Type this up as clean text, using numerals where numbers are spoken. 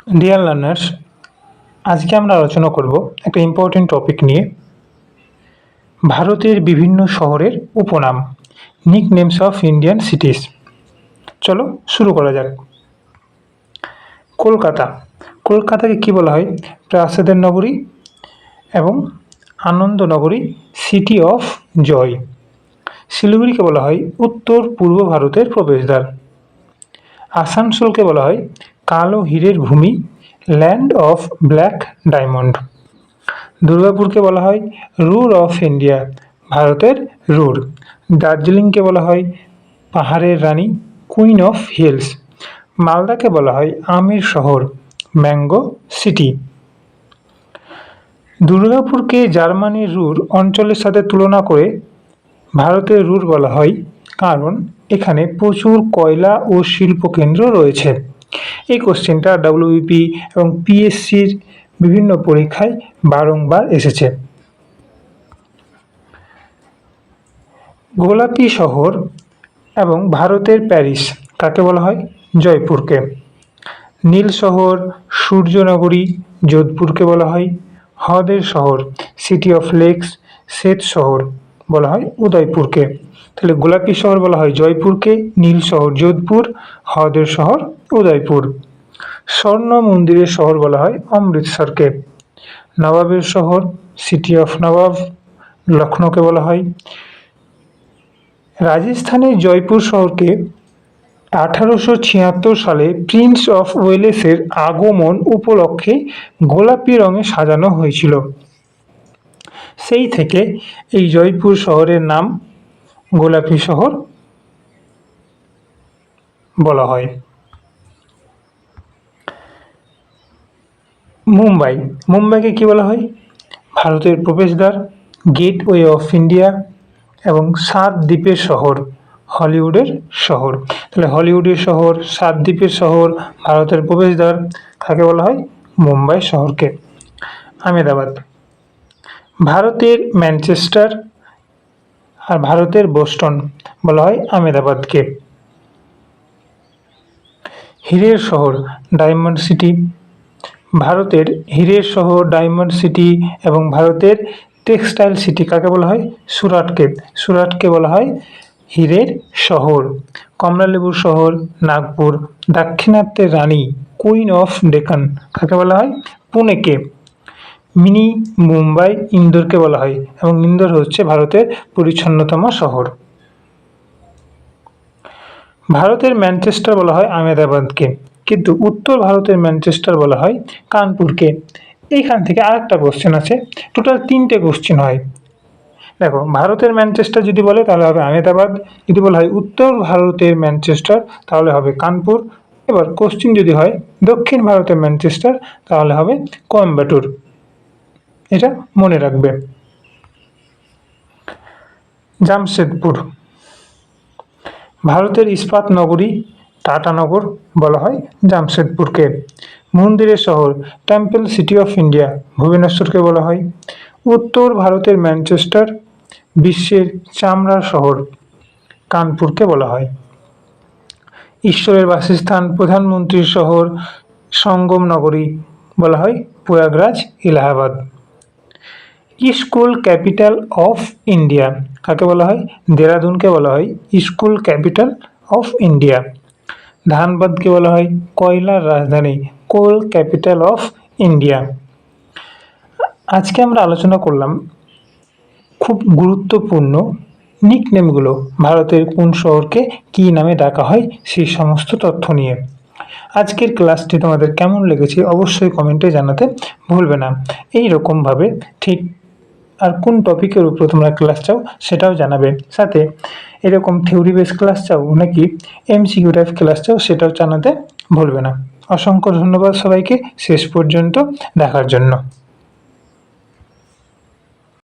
Dear learners, আজকে আমরা আলোচনা করব একটা ইম্পর্টেন্ট টপিক নিয়ে, ভারতের বিভিন্ন শহরের উপনাম, নিক নেমস অফ ইন্ডিয়ান সিটিস। চলো শুরু করা যাক। কলকাতা। কলকাতাকে কি বলা হয়? প্রাসাদের নগরী এবং আনন্দ নগরী, সিটি অফ জয়। শিলিগুড়িকে বলা হয় উত্তর পূর্ব ভারতের প্রবেশদ্বার। আসানসোলকে বলা হয় কালো হীরের ভূমি, ল্যান্ড অফ ব্ল্যাক ডায়মন্ড। দুর্গাপুরকে বলা হয় রুর অফ ইন্ডিয়া, ভারতের রুর। দার্জিলিংকে বলা হয় পাহাড়ের রানী, কুইন অফ হিলস। মালদাকে বলা হয় আমের শহর, ম্যাঙ্গো সিটি। দুর্গাপুরকে জার্মানির রুর অঞ্চলের সাথে তুলনা করে ভারতের রুর বলা হয়, কারণ এখানে প্রচুর কয়লা ও শিল্প কেন্দ্র রয়েছে। এই কোশ্চেনটা ডাব্লিউবিপি এবং পিএসসির বিভিন্ন পরীক্ষায় বারংবার এসেছে। গোলাপি শহর এবং ভারতের প্যারিস কাকে বলা হয়? জয়পুরকে। নীল শহর, সূর্যনগরী, যোধপুরকে বলা হয় হ্রদের শহর, সিটি অফ লেকস। শ্বেত শহর বলা হয় উদয়পুরকে। তাহলে গোলাপি শহর বলা হয় জয়পুরকে, নীল শহর যোধপুর, হ্রদের শহর উদয়পুর। স্বর্ণ মন্দিরের শহর বলা হয় অমৃতসরকে। নবাবের শহর, সিটি অফ নবাব, লখনৌকে বলা হয়। রাজস্থানের জয়পুর শহরকে 1876 সালে প্রিন্স অফ ওয়েলেসের আগমন উপলক্ষে গোলাপি রঙে সাজানো হয়েছিল। সেই থেকে এই জয়পুর শহরের নাম গোলাপি শহর বলা হয়। মুম্বাই। মুম্বাইকে কি বলা হয়? ভারতের প্রবেশদ্বার, গেটওয়ে অফ ইন্ডিয়া এবং 7 দ্বীপের শহর, হলিউডের শহর। তাহলে হলিউডের শহর, 7 দ্বীপের শহর, ভারতের প্রবেশদ্বার, কাকে বলা হয়? মুম্বাই শহরকে। আহমেদাবাদ। ভারতের ম্যানচেস্টার আর ভারতের বোস্টন বলা হয় আহমেদাবাদকে। হীরের শহর, ডায়মন্ড সিটি। ভারতের হীরের শহর, ডায়মন্ড সিটি এবং ভারতের টেক্সটাইল সিটি কাকে বলা হয়? সুরাটকে। সুরাটকে বলা হয় হীরের শহর। কমলালেবুর শহর, নাগপুর। দাক্ষিণাত্যের রানী, কুইন অফ ডেকান কাকে বলা হয়? পুনেকে। মিনি মুম্বাই, ইন্দোরকে বলা হয় এবং ইন্দোর হচ্ছে ভারতের পরিচ্ছন্নতম শহর। ভারতের ম্যানচেস্টার বলা হয় আহমেদাবাদকে, কিন্তু উত্তর ভারতের ম্যানচেস্টার বলা হয় কানপুরকে। এইখান থেকে আরেকটা কোশ্চেন আছে, টোটাল 3টে কোশ্চেন হয়। দেখো, ভারতের ম্যানচেস্টার যদি বলে তাহলে হবে আহমেদাবাদ, যদি বলা হয় উত্তর ভারতের ম্যানচেস্টার তাহলে হবে কানপুর। এবার কোশ্চেন যদি হয় দক্ষিণ ভারতের ম্যানচেস্টার তাহলে হবে কোয়েম্বাটুর। এটা মনে রাখবে। জামশেদপুর। ভারতের ইস্পাত নগরী, টাটানগর বলা হয় জামশেদপুরকে। মন্দিরের শহর, টেম্পল সিটি অফ ইন্ডিয়া, ভুবনেশ্বরকে বলা হয়। উত্তর ভারতের ম্যানচেস্টার, বিশ্বের চামড়ার শহর, কানপুরকে বলা হয়। ঈশ্বরের বাসস্থান, প্রধানমন্ত্রীর শহর, সঙ্গম নগরী বলা হয় Prayagraj, Allahabad. School capital of India কাকে বলা হয়? দেরাদুনকে বলা হয় স্কুল ক্যাপিটাল অফ ইন্ডিয়া। ধানবাদকে বলা হয় কয়লার রাজধানী, কোল ক্যাপিটাল অফ ইন্ডিয়া। আজকে আমরা আলোচনা করলাম খুব গুরুত্বপূর্ণ নিকনেমগুলো, ভারতের কোন শহরকে কী নামে ডাকা হয় সেই সমস্ত তথ্য নিয়ে। আজকের ক্লাসটি তোমাদের কেমন লেগেছে অবশ্যই কমেন্টে জানাতে ভুলবে না। এই রকমভাবে ঠিক আর কোন টপিকের উপর তোমরা ক্লাস চাও সেটাও জানাবে। সাথে এরকম থিওরি বেস ক্লাস চাও নাকি এমসিকিউ টাইপ ক্লাস চাও সেটাও জানাতে ভুলবে না। অসংখ্য ধন্যবাদ সবাইকে শেষ পর্যন্ত দেখার জন্য।